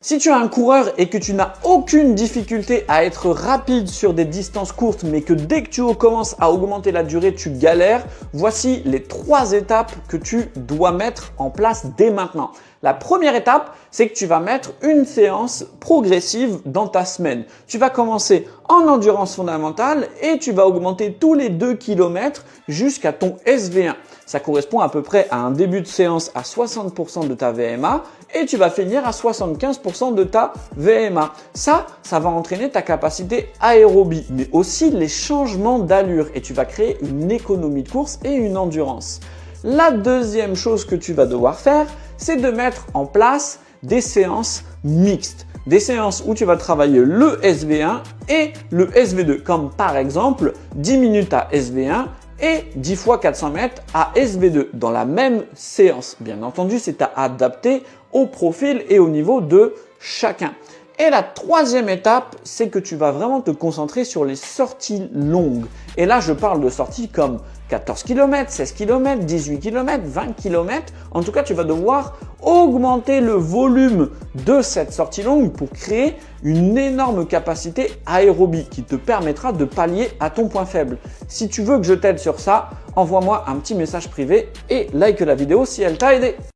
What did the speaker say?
Si tu es un coureur et que tu n'as aucune difficulté à être rapide sur des distances courtes, mais que dès que tu commences à augmenter la durée, tu galères, voici les 3 étapes que tu dois mettre en place dès maintenant. La première étape, c'est que tu vas mettre une séance progressive dans ta semaine. Tu vas commencer en endurance fondamentale et tu vas augmenter tous les 2 km jusqu'à ton SV1. Ça correspond à peu près à un début de séance à 60% de ta VMA et tu vas finir à 75% de ta VMA. Ça va entraîner ta capacité aérobie, mais aussi les changements d'allure et tu vas créer une économie de course et une endurance. La deuxième chose que tu vas devoir faire, c'est de mettre en place des séances mixtes. Des séances où tu vas travailler le SV1 et le SV2, comme par exemple 10 minutes à SV1 et 10 fois 400 mètres à SV2 dans la même séance. Bien entendu, c'est à adapter au profil et au niveau de chacun. Et la troisième étape, c'est que tu vas vraiment te concentrer sur les sorties longues. Et là, je parle de sorties comme 14 km, 16 km, 18 km, 20 km. En tout cas, tu vas devoir augmenter le volume de cette sortie longue pour créer une énorme capacité aérobie qui te permettra de pallier à ton point faible. Si tu veux que je t'aide sur ça, envoie-moi un petit message privé et like la vidéo si elle t'a aidé.